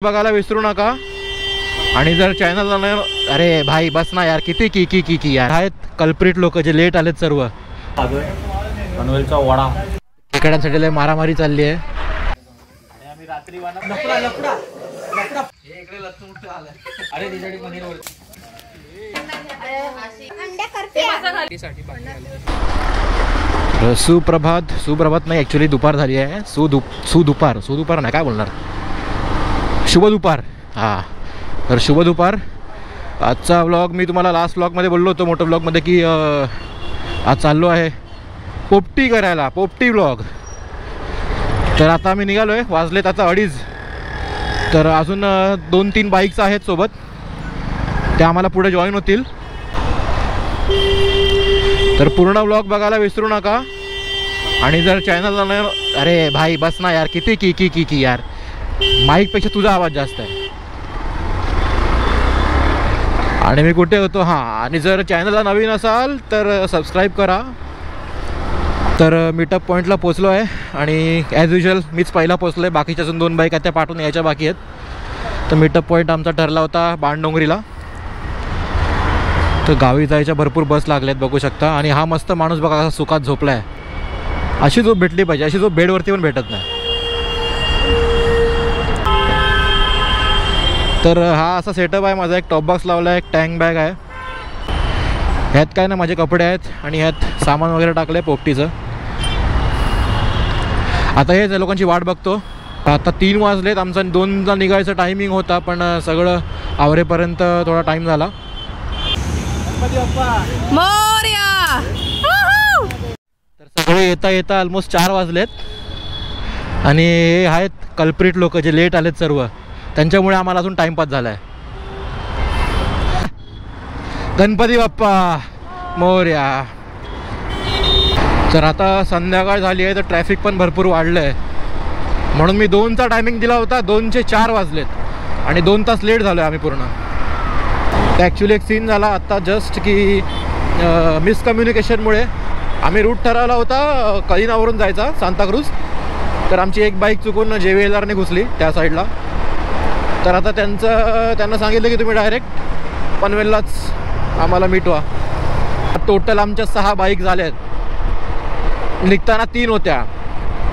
बघायला विसरू नका। आणि जर चॅनलला अरे भाई बस ना यार, किती की की की की यार आहेत कल्प्रिट लोक जे लेट आलेत सर्व। पनवेलचा वडा खेकड्यांसाठी लय मारामारी चालली आहे। आम्ही रात्री सुप्रभात सुप्रभात नाही, ॲक्च्युली दुपार झाली आहे। सुदुपार नाही, काय बोलणार, शुभ दुपार। हां, तर शुभ दुपार। आजचा व्लॉग मी तुम्हाला लास्ट व्लॉगमध्ये बोललो होतो, मोठं व्लॉगमध्ये, की आज चाललो आहे पोपटी करायला, पोपटी व्लॉग। तर आता आम्ही निघालो आहे, वाजलेत आता 2:30। तर अजून 2-3 बाईक्स आहेत सोबत, त्या आम्हाला पुढे जॉईन होतील। तर पूर्ण व्लॉग बघायला विसरू नका। आणि जर चॅनलला अरे भाई बस ना यार, किती की की की की यार, माईकपेक्षा तुझा आवाज जास्त आहे। आणि मी कुठे होतो, हां, आणि जर चॅनलला नवीन असाल तर सबस्क्राईब करा। तर मीटअप पॉईंटला पोचलो आहे आणि ॲज युजल मीच पहिला पोचलो आहे, बाकीच्या अजून 2 बाईक त्या पाठवून यायच्या बाकी आहेत। तर मीटअप पॉईंट आमचा ठरला होता बाणडोंगरीला। तर गावी जायच्या भरपूर बस लागल्यात बघू शकता। आणि हा मस्त माणूस बघा कसा सुखात झोपला आहे, अशी झोप भेटली पाहिजे, अशी झोप बेडवरती पण भेटत नाही। तर हा असा सेटअप आहे माझा, एक टॉप बॉक्स लावला आहे, एक टँक बॅग आहे, ह्यात काय ना माझे कपडे आहेत आणि ह्यात सामान वगैरे टाकलं आहे पोपटीचं। आता हेच लोकांची वाट बघतो। आता 3 वाजलेत, आमचा 2ला निघायचं टायमिंग होता, पण सगळं आवरेपर्यंत थोडा टाईम झाला। तर सगळे येता येता ऑलमोस्ट 4 वाजलेत। आणि हे आहेत कल्प्रिट लोक जे लेट आलेत सर्व, त्यांच्यामुळे आम्हाला अजून टाइमपास झाला आहे। गणपती बाप्पा मोरया। तर आता संध्याकाळ झाली आहे, तर ट्रॅफिक पण भरपूर वाढलं आहे, म्हणून मी 2चा टायमिंग दिला होता, 2चे 4 वाजलेत आणि 2 तास लेट झालो आहे आम्ही पूर्ण। तर ॲक्च्युली एक सीन झाला आत्ता जस्ट, की मिसकम्युनिकेशनमुळे आम्ही रूट ठरवला होता कलिनावरून जायचा सांताक्रूज, तर आमची एक बाईक चुकून JVLRने घुसली त्या साईडला। तर आता त्यांना सांगितलं की तुम्ही डायरेक्ट पनवेललाच आम्हाला मिटवा। टोटल आमच्या 6 बाईक झाल्यात, निघताना 3 होत्या।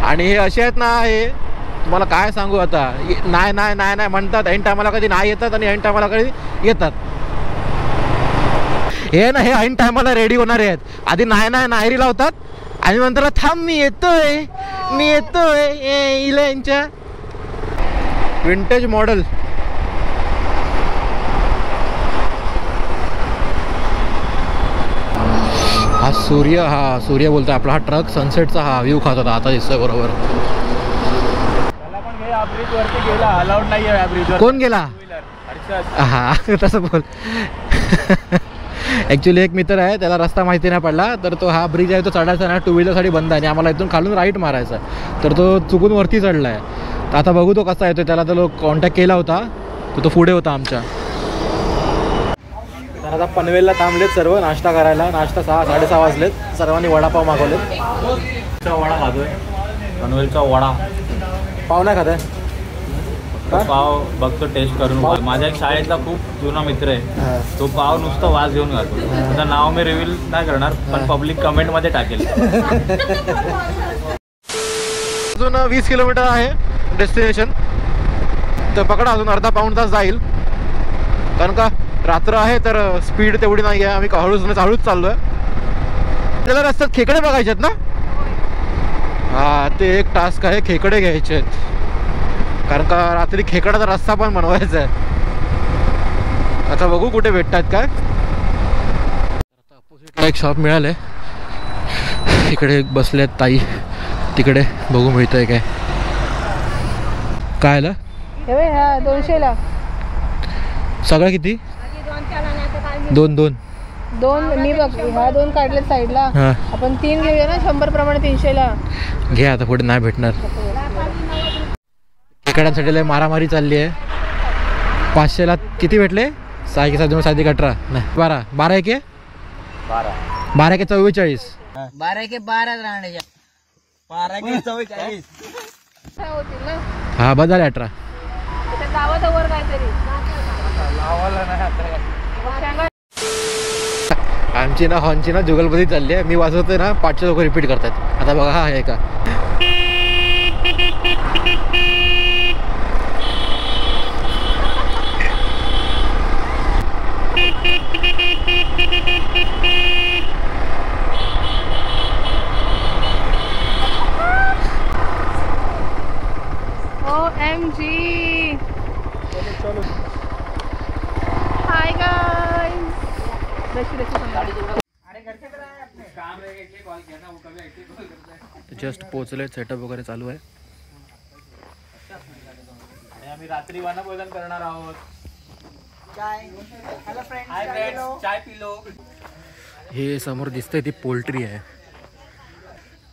आणि हे असे आहेत ना, हे तुम्हाला काय सांगू आता, नाही नाही नाही नाही म्हणतात, ऐन टायमाला कधी नाही येतात आणि ऐन टायमाला कधी येतात। हे ना, हे ऐन टायमाला रेडी होणारे आहेत, आधी नाही नाही नाहेरी लावतात आणि नंतर थांब मी येतोय यांच्या विंटेज मॉडेल। हा सूर्य बोलतोय आपला, हा ट्रक सनसेटचा हा व्ह्यू खात होता, आता दिसतोय बरोबर। अलाउड नाही आहे। कोण गेला? हा तसं बोल। ॲक्च्युली एक मित्र आहे, त्याला रस्ता माहिती नाही पडला, तर तो हा ब्रिज आहे तो चढायचा ना 2 व्हीलरसाठी बंद आहे, आणि आम्हाला इथून खालून राईट मारायचा, तर तो चुकून वरती चढला आहे। तर आता बघू तो कसा येतो, त्याला तर कॉन्टॅक्ट केला होता, तो पुढे होता आमच्या। तर आता पनवेलला थांबलेत सर्व नाश्ता करायला, नाश्ता 6-6:30 वाजलेत, सर्वांनी वडापाव मागवलेत। वडा खातोय, पनवेलचा वडा। पाव नाही खात आहे? पाव बघतो टेस्ट करून। माझ्या एक शाळेतला खूप जुना मित्र आहे, तो पाव नुसतं वास घेऊन खातो। त्याचं नाव मी रिव्हील नाही करणार, पण पब्लिक कमेंटमध्ये टाकेल। अजून 20 किलोमीटर आहे डेस्टिनेशन, तर पकडा अजून अर्धा पाऊण तास जाईल, कारण का रात्र आहे तर स्पीड तेवढी नाही आहे, आम्ही हळूच चाललो आहे। त्याला रस्त्यात खेकडे बघायचे आहेत ना, हां, ते एक टास्क आहे, खेकडे घ्यायचे आहेत, कारण का रात्री खेकडाचा रस्ता पण बनवायचा आहे। आता बघू कुठे भेटतात काय। आता अपोजिटला एक शॉप मिळालं आहे, इकडे बसलेत ताई, तिकडे बघू मिळतंय काय। काय आलं? 200ला सगळं किती? 2 मी बघ, ह्या 2 काढले साईडला, आपण 3 घेऊया ना, 100 प्रमाणे 300ला घे। आता पुढे नाही भेटणार, खेकड्यांसाठी लय मारामारी चालली आहे। 500ला किती भेटले? 6 के 7 7 18 नाही 12 12 के 12 के 44 12 के 12 राहण्याच्या 12 के 44 होतील ना। हा बदल 18 गावात काहीतरी आमची ना हॉर्नची ना जुगलबंदी चालली आहे. मी वाजवतोय ना, पाठचे लोक रिपीट करतात. आता बघा, हा आहे का OMG. Hi guys. जस्ट पोहोचले. सेटअप वगैरे चालू आहे. आम्ही रात्री वनभोजन करणार आहोत. हाय फ्रेंड्स, चाय पिलो. हे समोर दिसतंय ती पोल्ट्री आहे.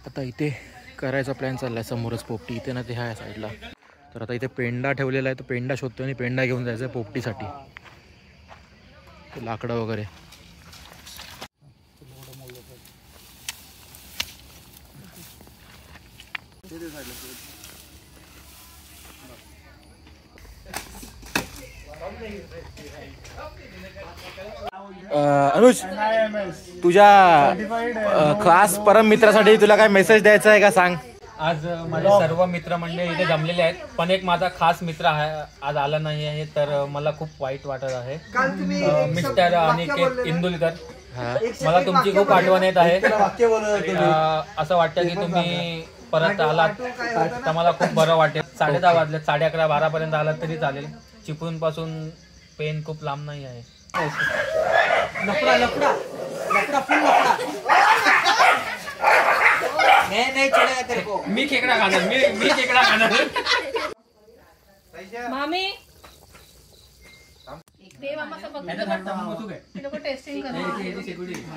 आता इथे करायचा प्लॅन चाललाय. समोरच पोपटी इथे ना, ते ह्या साईडला. तर आता इथे पेंडा ठेवलेला आहे. तो पेंडा शोधतोय आणि पेंडा घेऊन जायचा आहे पोपटीसाठी. लाकडं वगैरे. अनुज, तुझ्या खास परम मित्रासाठी तुला काय मेसेज द्यायचा आहे का, सांग. आज माझे सर्व मित्रमंडळी इथे जमलेले आहेत, पण एक माझा खास मित्र आहे आज आला नाही आहे, तर मला खूप वाईट वाटत आहे. मिस्टर अनिकेत इंदुलकर, मला तुमची खूप आठवण येत आहे. असं वाटतं की तुम्ही परत आलात तर मला खूप बरं वाटेल. 10:30 वाजले, 11:30 12 पर्यंत आलात तरी चालेल. चिपळूण पासून पेन खूप लांब नाही आहे. लफड़ा लफड़ा लफड़ा फुल लफड़ा. नहीं चलेगा तेरे को. मी खेकडा खाणार, मी खेकडा खाणार. मामी ते मामाचा बघ. लोक टेस्टिंग करतात.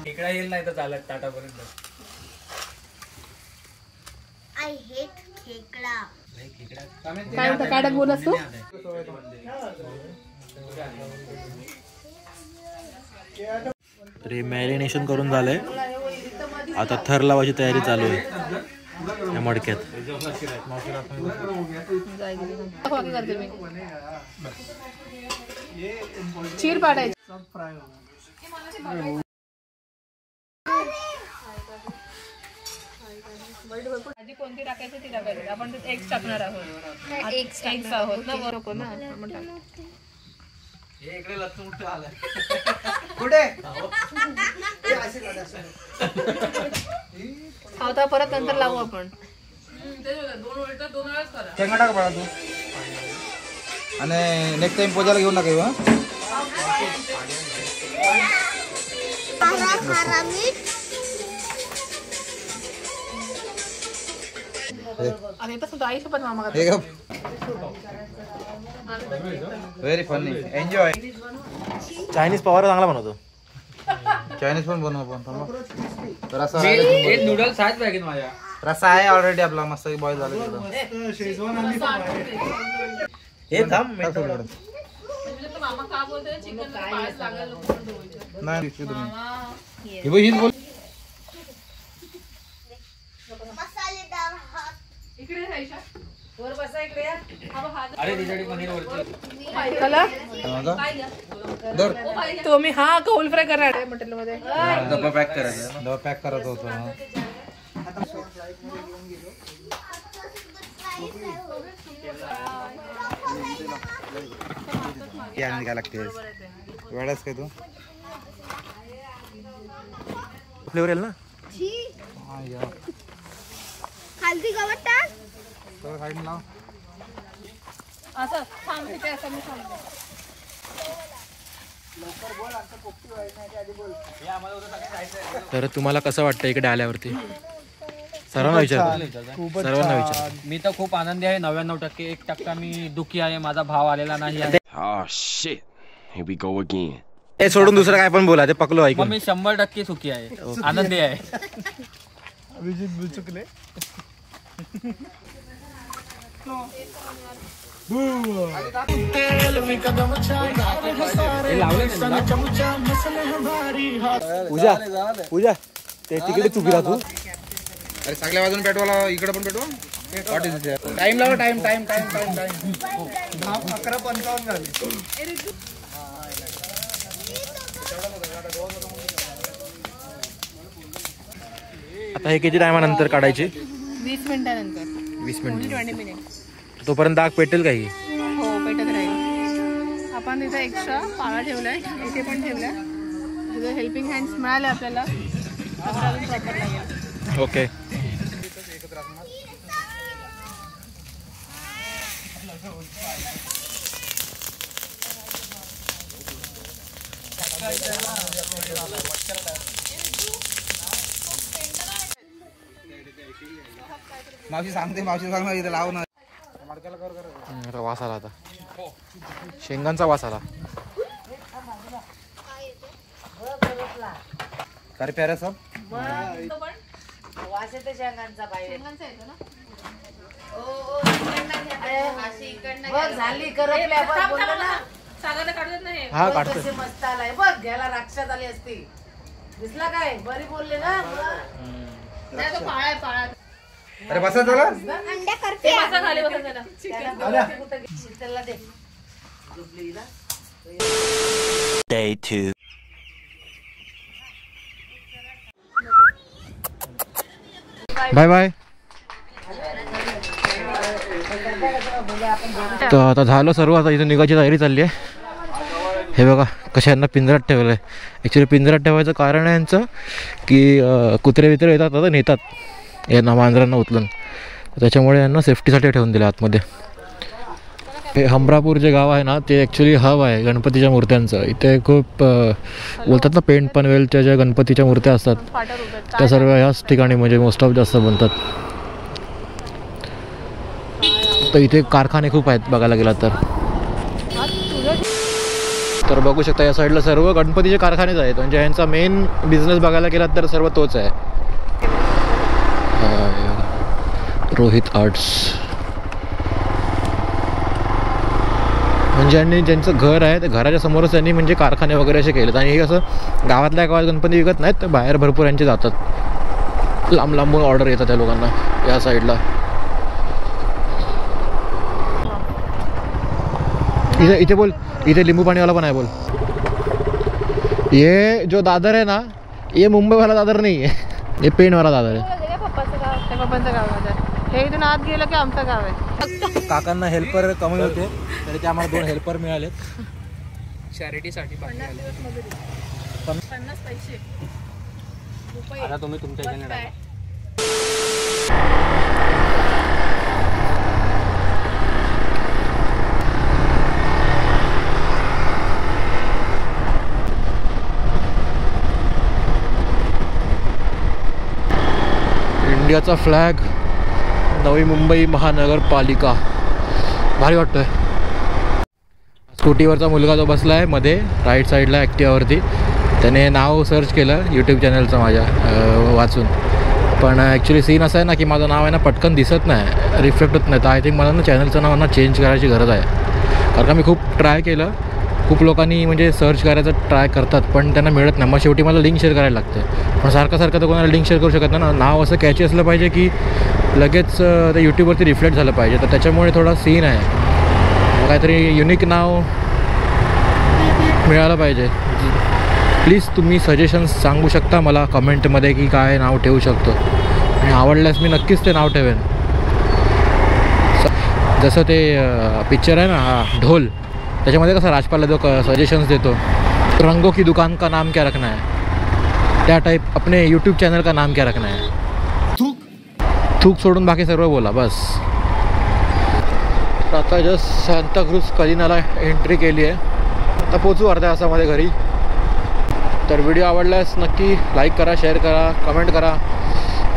खेकडा येईल नाही तर चालत टाटापर्यंत. I hate खेकडा. काय होतं, काय बोलस तू. तरी मॅरिनेशन करून झालंय. आता थर लावायची तयारी चालू आहे या मडक्यात. करते मी. चीर पाडायची. भाजी कोणती टाकायची ती टाकायची. आपण एग्स टाकणार आहोत. एग्स आहोत ना, बरोबर ना. इकडे लसूण उठून आलाय. कुठे आता परत नंतर लावू आपण. शेंगा टाक बाळा तू. आणि नेक्स्ट टाइम पोजाला घेऊन नका येऊ. खारा मीठ. आम्ही पण आई सोबत मामा very funny. Enjoy. Chinese Pawar चांगला बनवतो. चायनीज पण बनवू आपण. रसा नूडल्स आहेत बॅगेत माझ्या. रसा आहे ऑलरेडी आपला, मस्त बॉईल झाला. हे थांब, मामा का बोलतोय चिकन पाय लागेल. नाही बोल. मसालेदार हात. इकडे राहायच्या वर बसा इकडे. अरे तिच्याकडे पनीर वरती. तो मी हा कौल फ्राय करणार आहे हॉटेल मध्ये. डब्बा पॅक करायचा. डब्बा पॅक करत होतो. काय लागते वेळाच काय तू फ्लेवर येईल ना. हल्दी गवत टाक. साईड लाव. असं थांब तिथे असं मी सांगतो. तर तुम्हाला कसं वाटतं इकडे आल्यावरती? सर्वांना विचार. मी तर खूप आनंदी आहे. 99% 1% मी दुःखी आहे. माझा भाव आलेला नाही आहे. हे सोडून दुसरं काय पण बोला, ते पकलो मग ऐकून. मी 100% सुखी आहे, आनंदी आहे. पूजा ते तिकडे चुकीला तू. अरे सगळ्या बाजून पेटवाला, इकडे पण पेटवा. टाइम लावा. टाइम. 11:55 झाले. आता हे किती टायमानंतर काढायची? 20 मिनिटानंतर. 20 मिनिट. 20 मिनिट. तोपर्यंत आग पेटेल काही? हो पेटत राहील. आपण तिथे एक्स्ट्रा पाळा ठेवलाय, इथे पण ठेवलाय. तिथे हेल्पिंग हँड्स मिळाले आपल्याला. ओके. मावशी सांगते, मावशी सांग इथे लाव ना. वास आला आता, शेंगांचा वास आला. काय प्यारा सब वास येते शेंगांचा बाहेर. झाली करपल्या बघ, बोललो ना. सागाला काढत नाही. हा बघ काढतो. कशी मस्त आलाय बघ, घ्यायला राक्षात आली असती. दिसला काय? बरी बोलले ना. नाही तो पाळा आहे, पाळा. अरे बसा चला. अंड्या करते. ते मासा खाली बसा जरा. शीतलला दे. झोपलीला. Day 2. Bye bye. तर आता झालं सर्व. आता इथं निघायची तयारी चालली आहे. हे बघा कशा यांना पिंजऱ्यात ठेवलं आहे. ॲक्च्युली पिंजऱ्यात ठेवायचं कारण आहे यांचं की कुत्रे बित्रे येतात आता नेतात यांना, मांजरांना उचलून. त्याच्यामुळे यांना सेफ्टीसाठी ठेवून दिलं आतमध्ये. हे हमरापूर जे गाव आहे ना, ते ॲक्च्युली हब आहे गणपतीच्या मूर्त्यांचं. इथे खूप बोलतात ना, पेंट पनवेलच्या ज्या गणपतीच्या मूर्त्या असतात त्या सर्व ह्याच ठिकाणी म्हणजे मोस्ट ऑफ जास्त बनतात. तर इथे कारखाने खूप आहेत बघायला गेला तर बघू शकता या साईडला सर्व गणपतीचे कारखानेच आहेत. म्हणजे यांचा मेन बिझनेस बघायला गेला तर सर्व तोच आहे. रोहित आर्ट्स म्हणजे यांनी ज्यांचं घर आहे त्या घराच्या समोरच त्यांनी म्हणजे कारखाने वगैरे असे केलेत. आणि हे असं गावातल्या गावात गणपती विकत नाहीत, तर बाहेर भरपूर यांचे जातात. लांब लांबून ऑर्डर येतात त्या लोकांना या साईडला. इथे इथे बोल, इथे लिंबू पाणीवाला पण आहे बोल. ये जो दादर है ना, ये मुंबई वाला दादर नहीं है, ये पेन वाला दादर है. पप्पांचं गाव आहे. हे इथून आत गेलं की आमचं गाव आहे. काकांना हेल्पर कमी होते तरी ते आम्हाला 2 हेल्पर मिळालेत चॅरिटीसाठी. 50 पैसे. आता तुम्ही तुमच्या ह्याने टाका. इंडियाचा फ्लॅग, नवी मुंबई महानगरपालिका. भारी वाटतोय. स्कूटीवरचा मुलगा जो बसला आहे मध्ये राईट साईडला ॲक्टिवावरती, त्याने नाव सर्च केलं यूट्यूब चॅनलचं माझ्या वाचून. पण ॲक्च्युली सीन असं आहे ना की माझं नाव आहे ना पटकन दिसत नाही, रिफ्लेक्ट होत नाही. तर आय थिंक मला ना चॅनलचं नाव ना चेंज करायची गरज आहे. कारण का मी खूप ट्राय केलं, खूप लोकांनी म्हणजे सर्च करायचं ट्राय करतात पण त्यांना मिळत नाही. मग शेवटी मला लिंक शेअर करायला लागते. पण सारखं तर कोणाला लिंक शेअर करू शकत नाही ना. नाव असं कॅची असलं पाहिजे की लगेच ते यूट्यूबवरती रिफ्लेक्ट झालं पाहिजे. तर त्याच्यामुळे थोडा सीन आहे. काहीतरी युनिक नाव मिळालं पाहिजे. प्लीज तुम्ही सजेशन्स सांगू शकता मला कमेंटमध्ये की काय नाव ठेवू शकतो. आणि आवडल्यास मी नक्कीच ते नाव ठेवेन. जसं ते पिक्चर आहे ना हा ढोल, त्याच्यामध्ये कसं राजपालला जो सजेशन्स देतो, रंगों की दुकान का नाम क्या रखना है, त्या टाईप अपने यूट्यूब चॅनल का नाम क्या रखना है. थूक सोडून बाकी सर्व बोला बस. आता जस्ट सांताक्रूज कलिनाला एंट्री केली आहे. आता पोचू अर्ध्या तासामध्ये घरी. तर व्हिडिओ आवडल्यास नक्की लाईक करा, शेअर करा, कमेंट करा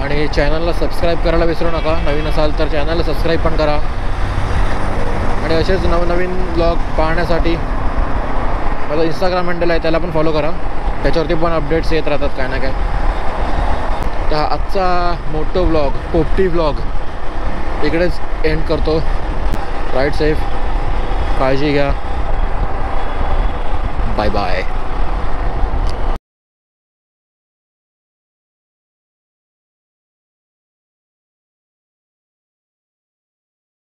आणि चॅनलला सबस्क्राईब करायला विसरू नका. नवीन असाल तर चॅनलला सबस्क्राईब पण करा. आणि असेच नवनवीन ब्लॉग पाहण्यासाठी माझा इंस्टाग्राम हँडल आहे, त्याला पण फॉलो करा. त्याच्यावरती पण अपडेट्स येत राहतात काय ना काय. तर आजचा मोठो ब्लॉग, पोपटी ब्लॉग इकडेच एंड करतो. राईट सेफ, काळजी घ्या. Bye bye.